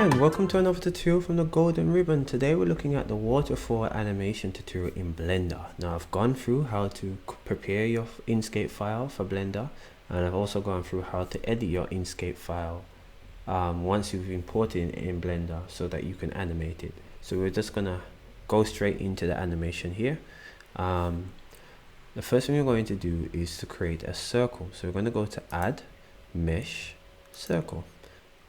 and welcome to another tutorial from the Golden Ribbon. Today we're looking at the waterfall animation tutorial in Blender. Now I've gone through how to prepare your Inkscape file for Blender, and I've also gone through how to edit your Inkscape file once you've imported it in Blender so that you can animate it. So we're just gonna go straight into the animation here. The first thing we're going to do is to create a circle. So we're going to go to add mesh circle.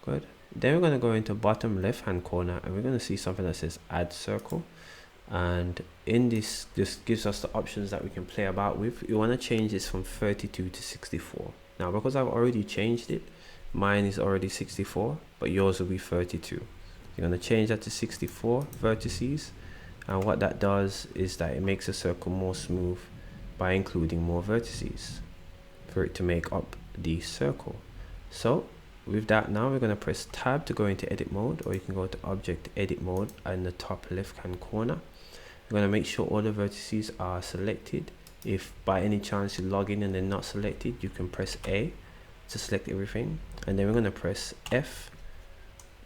Good. Then we're going to go into bottom left hand corner and we're going to see something that says add circle, and in this gives us the options that we can play about with. You want to change this from 32 to 64. Now because I've already changed it, mine is already 64 but yours will be 32. You're going to change that to 64 vertices, and what that does is that it makes a circle more smooth by including more vertices for it to make up the circle. So with that, now we're going to press tab to go into edit mode, or you can go to object edit mode in the top left hand corner. We're going to make sure all the vertices are selected. If by any chance you log in and they're not selected, you can press A to select everything, and then we're going to press F,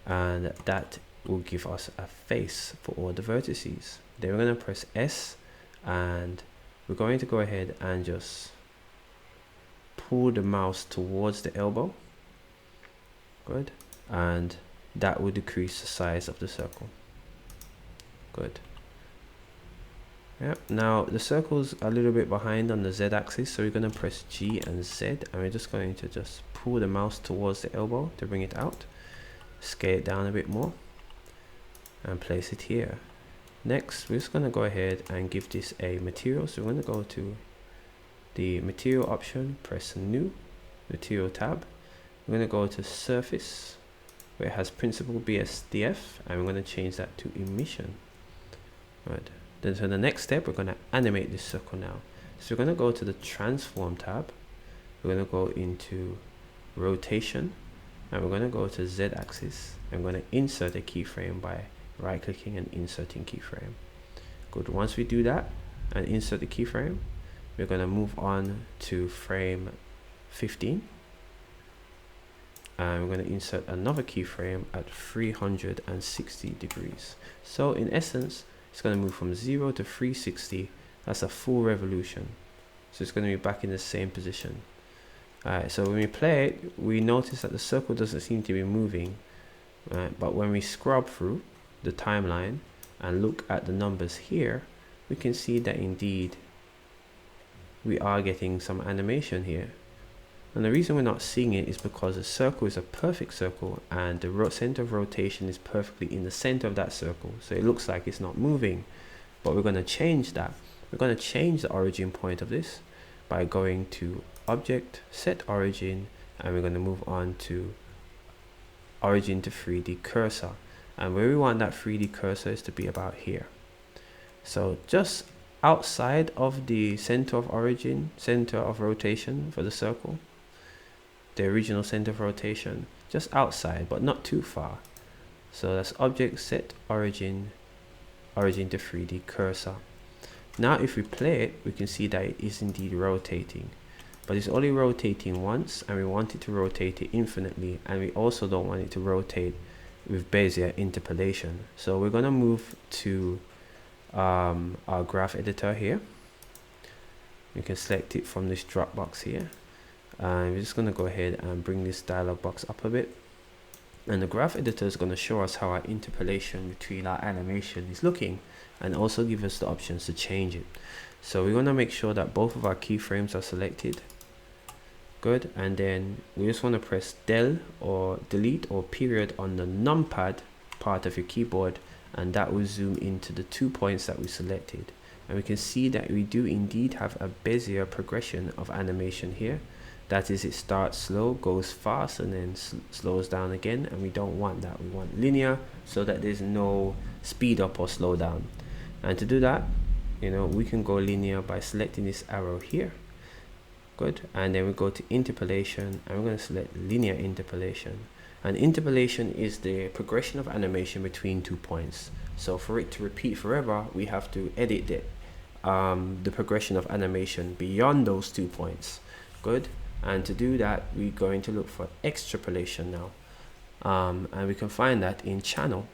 and that will give us a face for all the vertices. Then we're going to press S, and we're going to go ahead and just pull the mouse towards the elbow. Good. And that will decrease the size of the circle. Good. Yeah. Now the circle's a little bit behind on the Z axis, so we're going to press G and Z, and we're just going to just pull the mouse towards the elbow to bring it out. Scale it down a bit more and place it here. Next, we're just going to go ahead and give this a material. So we're going to go to the material option, press new material tab. We're going to go to surface where it has principal BSDF, and we're going to change that to emission. Right. Then so the next step, we're going to animate this circle now. So we're going to go to the transform tab. We're going to go into rotation, and we're going to go to Z axis. I'm going to insert a keyframe by right clicking and inserting keyframe. Good. Once we do that and insert the keyframe, we're going to move on to frame 15, and we're going to insert another keyframe at 360 degrees. So in essence, it's going to move from 0 to 360. That's a full revolution. So it's going to be back in the same position. Alright, so when we play it, we notice that the circle doesn't seem to be moving, but when we scrub through the timeline and look at the numbers here, we can see that indeed we are getting some animation here. And the reason we're not seeing it is because the circle is a perfect circle and the center of rotation is perfectly in the center of that circle, so it looks like it's not moving. But we're going to change that. We're going to change the origin point of this by going to object, set origin, and we're going to move on to origin to 3D cursor. And where we want that 3D cursor is to be about here. So just outside of the center of origin, center of rotation for the circle, the original center of rotation, just outside but not too far. So that's object, set origin, origin to 3D cursor. Now if we play it, we can see that it is indeed rotating, but it's only rotating once, and we want it to rotate it infinitely, and we also don't want it to rotate with Bezier interpolation. So we're going to move to our graph editor here. You can select it from this drop box here, and we're just going to go ahead and bring this dialog box up a bit, and the graph editor is going to show us how our interpolation between our animation is looking, and also give us the options to change it. So we're going to make sure that both of our keyframes are selected. Good. And then we just want to press del or delete or period on the numpad part of your keyboard, and that will zoom into the 2 points that we selected, and we can see that we do indeed have a Bezier progression of animation here. That is, it starts slow, goes fast, and then slows down again, and we don't want that. We want linear so that there's no speed up or slow down. And to do that, we can go linear by selecting this arrow here. Good. And then we go to interpolation, and we're going to select linear interpolation. And interpolation is the progression of animation between 2 points. So for it to repeat forever, we have to edit the progression of animation beyond those 2 points. Good. And to do that, we're going to look for extrapolation now. and we can find that in channel.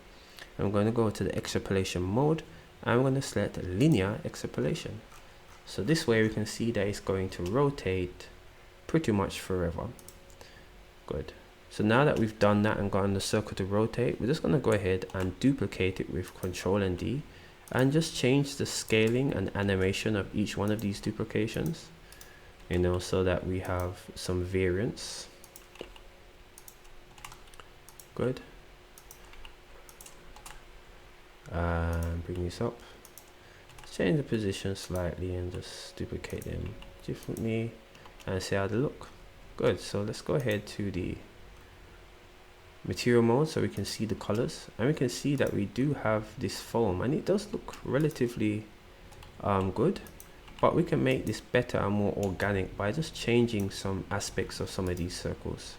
I'm going to go to the extrapolation mode, and I'm going to select linear extrapolation. So this way we can see that it's going to rotate pretty much forever. Good. So now that we've done that and gotten the circle to rotate, we're just going to go ahead and duplicate it with Control and D, and just change the scaling and animation of each one of these duplications, you know, so that we have some variance. Good. Bring this up, change the position slightly, and just duplicate them differently and see how they look. Good. So let's go ahead to the material mode so we can see the colors, and we can see that we do have this foam, and it does look relatively good, but we can make this better and more organic by just changing some aspects of some of these circles.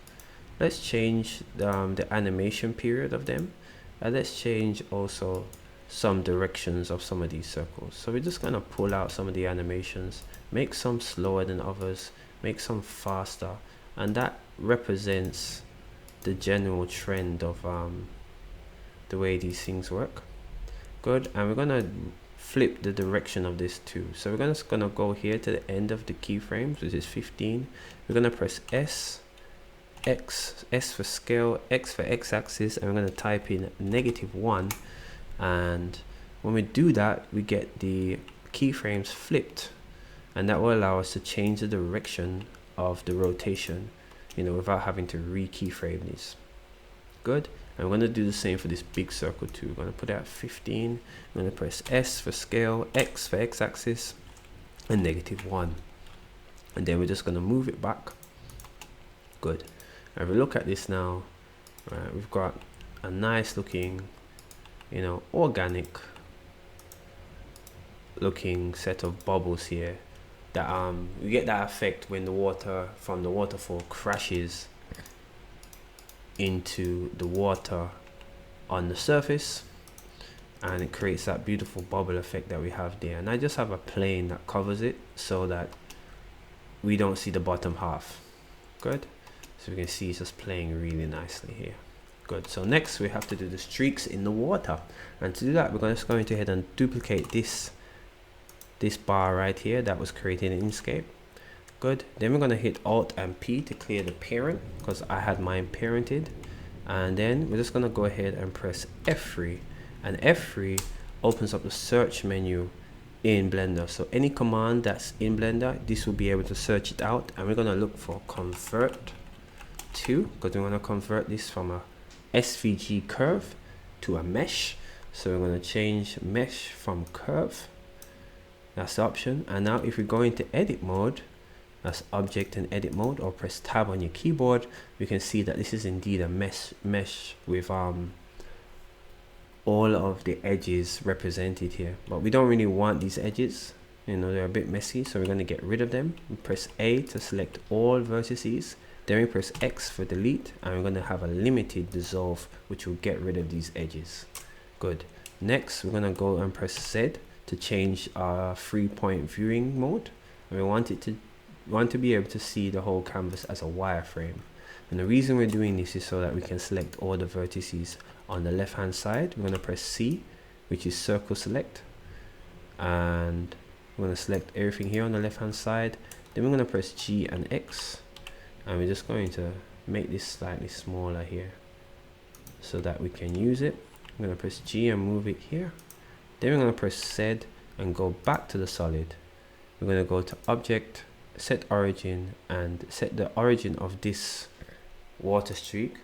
Let's change the animation period of them, and let's change also some directions of some of these circles. So we're just going to pull out some of the animations, make some slower than others, make some faster, and that represents the general trend of the way these things work. Good. And we're going to flip the direction of this too. So we're just going to go here to the end of the keyframes, which is 15. We're going to press S, X, S for scale, X for x-axis, and we're going to type in -1, and when we do that we get the keyframes flipped, and that will allow us to change the direction of the rotation, you know, without having to re-keyframe these. Good. And we're going to do the same for this big circle too. We're going to put it at 15. I'm going to press S for scale, X for x-axis, and -1, and then we're just going to move it back. Good. And we look at this now, right, we've got a nice looking, you know, organic looking set of bubbles here, that you get that effect when the water from the waterfall crashes into the water on the surface, and it creates that beautiful bubble effect that we have there. And I just have a plane that covers it so that we don't see the bottom half. Good. So we can see it's just playing really nicely here. Good. So next we have to do the streaks in the water, and to do that we're just going to go ahead and duplicate this bar right here that was created in Inkscape. Good. Then we're going to hit Alt and P to clear the parent, because I had mine parented, and then we're just going to go ahead and press F3, and F3 opens up the search menu in Blender. So any command that's in Blender, this will be able to search it out, and we're going to look for convert to, because we want to convert this from a SVG curve to a mesh. So we're going to change mesh from curve. That's the option. And now if we go into edit mode, that's object and edit mode, or press tab on your keyboard, we can see that this is indeed a mesh with all of the edges represented here. But we don't really want these edges, you know, they're a bit messy, so we're going to get rid of them. We press A to select all vertices, then we press X for delete, and we're going to have a limited dissolve, which will get rid of these edges. Good. Next we're going to go and press Z to change our 3-point viewing mode, and we want to be able to see the whole canvas as a wireframe. And the reason we're doing this is so that we can select all the vertices on the left hand side. We're going to press C, which is circle select, and we're going to select everything here on the left hand side. Then we're going to press G and X, and we're just going to make this slightly smaller here so that we can use it. I'm going to press G and move it here. Then we're going to press Z and go back to the solid. We're going to go to object, set origin, and set the origin of this water streak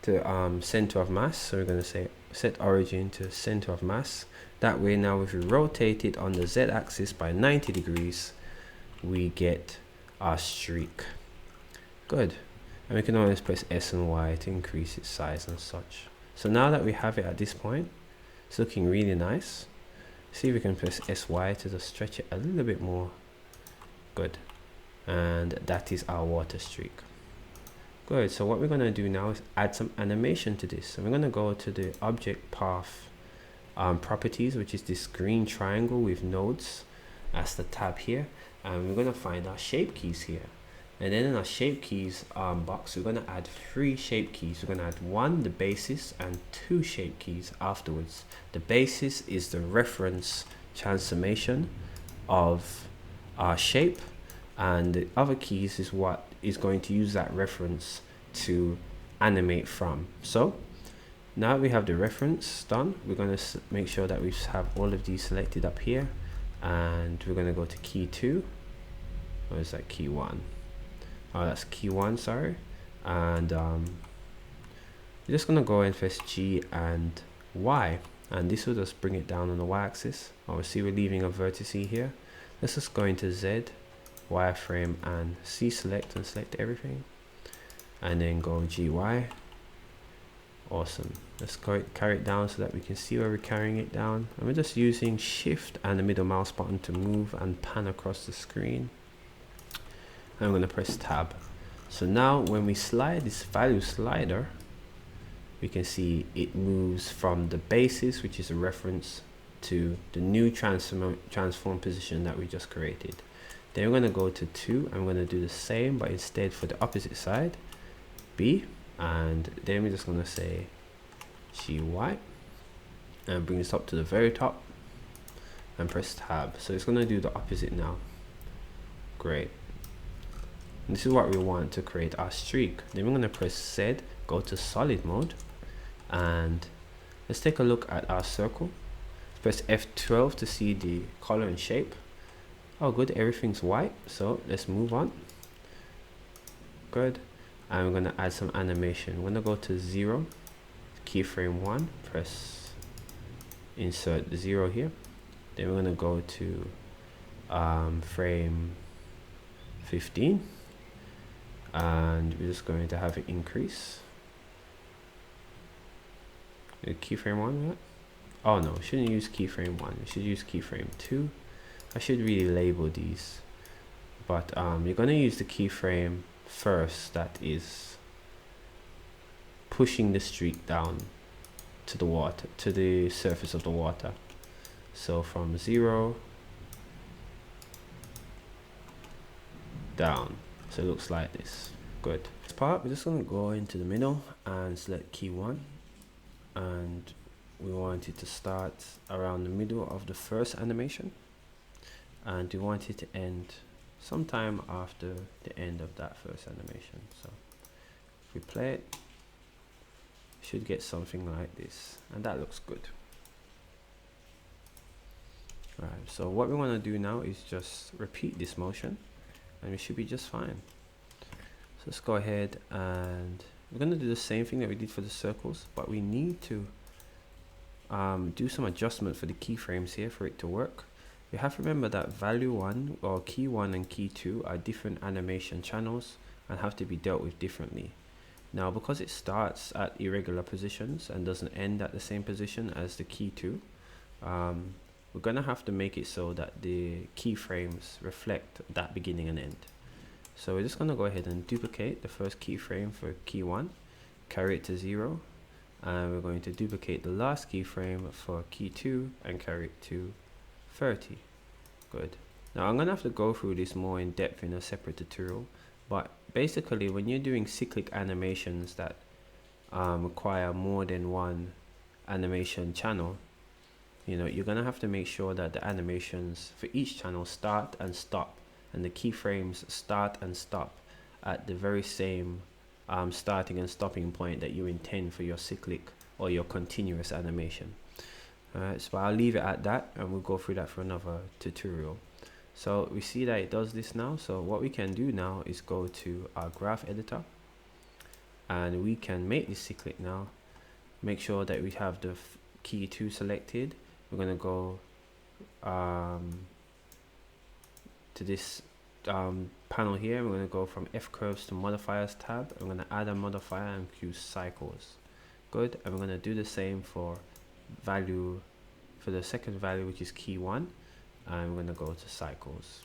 to center of mass. So we're going to say set origin to center of mass. That way now if we rotate it on the Z axis by 90 degrees, we get our streak. Good. And we can always press S and Y to increase its size and such. So now that we have it at this point, it's looking really nice. See if we can press SY to just stretch it a little bit more. Good. And that is our water streak. Good. So what we're going to do now is add some animation to this. So we're going to go to the object path properties, which is this green triangle with nodes. That's the tab here. And we're going to find our shape keys here. And then in our shape keys box, we're going to add 3 shape keys. We're going to add 1, the basis, and 2 shape keys afterwards. The basis is the reference transformation of our shape, and the other keys is what is going to use that reference to animate from. So now we have the reference done. We're going to make sure that we have all of these selected up here, and we're going to go to key 2, or is that key 1? Oh, that's key 1, sorry. And we're just going to go and press G and Y, and this will just bring it down on the y-axis. Obviously we're leaving a vertex here. Let's just go into Z, wireframe, and C select and select everything, and then go GY. Awesome. Let's carry it down so that we can see where we're carrying it down, and we're just using shift and the middle mouse button to move and pan across the screen. And I'm going to press tab. So now when we slide this value slider, we can see it moves from the basis, which is a reference, to the new transform position that we just created. Then we're going to go to 2. I'm going to do the same, but instead for the opposite side, B, and then we're just going to say GY and bring this up to the very top and press tab. So it's going to do the opposite now. Great. And this is what we want to create our streak. Then we're going to press Z, go to solid mode, and let's take a look at our circle. Press F12 to see the color and shape. Oh good, everything's white, so let's move on. Good. And we're going to add some animation. We're going to go to 0, keyframe 1, press insert 0 here. Then we're going to go to frame 15, and we're just going to have it increase. Keyframe 1, what? Oh no, we shouldn't use keyframe 1, we should use keyframe 2. I should really label these, but you're going to use the keyframe first that is pushing the streak down to the water, to the surface of the water. So from 0 down, so it looks like this. Good. This part, we're just going to go into the middle and select key 1, and we want it to start around the middle of the first animation, and we want it to end sometime after the end of that first animation. So if we play it, we should get something like this, and that looks good. Right, so what we want to do now is just repeat this motion, and we should be just fine. So let's go ahead, and we're going to do the same thing that we did for the circles, but we need to do some adjustment for the keyframes here for it to work. You have to remember that value 1 or key 1 and key 2 are different animation channels and have to be dealt with differently. Now because it starts at irregular positions and doesn't end at the same position as the key 2, we're going to have to make it so that the keyframes reflect that beginning and end. So we're just going to go ahead and duplicate the first keyframe for key 1, carry it to 0, and we're going to duplicate the last keyframe for key 2 and carry it to 30. Good. Now I'm gonna have to go through this more in depth in a separate tutorial, but basically when you're doing cyclic animations that require more than one animation channel, you know, you're gonna have to make sure that the animations for each channel start and stop, and the keyframes start and stop at the very same starting and stopping point that you intend for your cyclic or your continuous animation. Alright, so I'll leave it at that, and we'll go through that for another tutorial. So we see that it does this now. So what we can do now is go to our graph editor, and we can make this cyclic now. Make sure that we have the key 2 selected. We're going to go to this panel here. We're going to go from F curves to modifiers tab. I'm going to add a modifier and choose cycles. Good. And we're going to do the same for value, for the second value, which is key 1, and I'm going to go to cycles.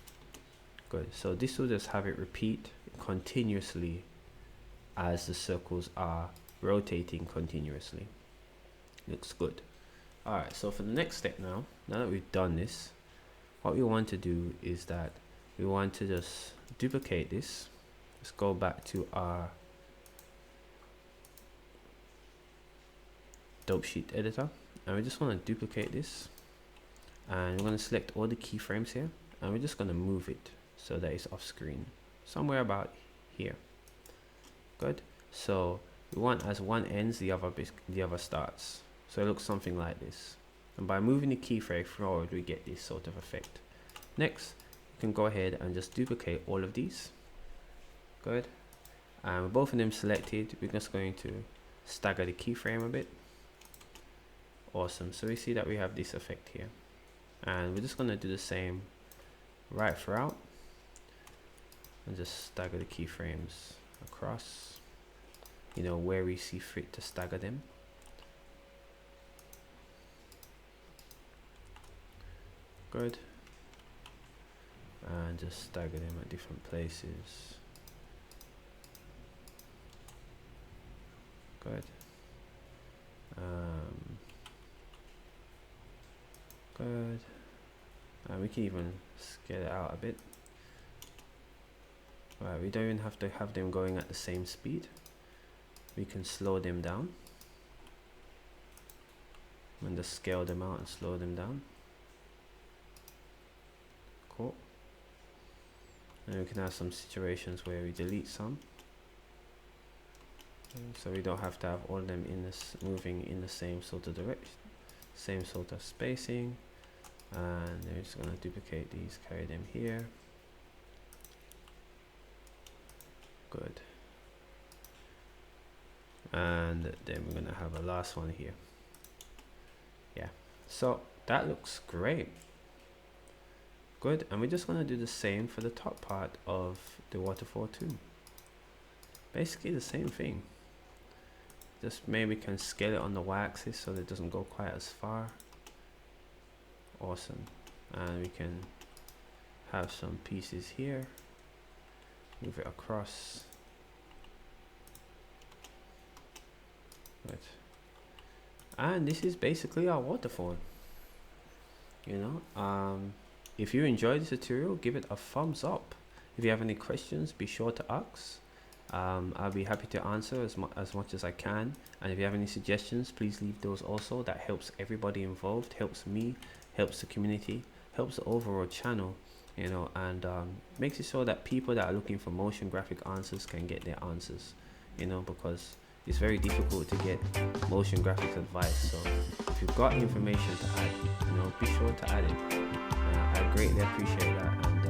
Good. So this will just have it repeat continuously as the circles are rotating continuously. Looks good. Alright, so for the next step now that we've done this, what we want to do is that we want to just duplicate this, let's go back to our dope sheet editor, and we just want to duplicate this, and we're going to select all the keyframes here, and we're just going to move it so that it's off screen somewhere about here. Good. So we want, as one ends, the other starts, so it looks something like this, and by moving the keyframe forward we get this sort of effect. Next, you can go ahead and just duplicate all of these. Good. And with both of them selected, we're just going to stagger the keyframe a bit. Awesome. So we see that we have this effect here, and we're just going to do the same right throughout and just stagger the keyframes across, you know, where we see fit to stagger them. Good. And just stagger them at different places. Good. Good. And we can even scale it out a bit. Right, we don't even have to have them going at the same speed. We can slow them down and just scale them out and slow them down. Cool. And we can have some situations where we delete some, so we don't have to have all of them in this moving in the same sort of direction, same sort of spacing. And we're just going to duplicate these, carry them here. Good. And then we're going to have a last one here. Yeah, so that looks great. Good. And we're just going to do the same for the top part of the waterfall too. Basically the same thing, just maybe can scale it on the y-axis so that it doesn't go quite as far. Awesome. And we can have some pieces here, move it across. Right. And this is basically our waterfall. You know, if you enjoyed this tutorial, give it a thumbs up. If you have any questions, be sure to ask. I'll be happy to answer as much as I can. And if you have any suggestions, please leave those also. That helps everybody involved, helps me, helps the community, helps the overall channel, you know, and makes it so that people that are looking for motion graphic answers can get their answers, you know, because it's very difficult to get motion graphics advice. So if you've got information to add, you know, be sure to add it. I greatly appreciate that. And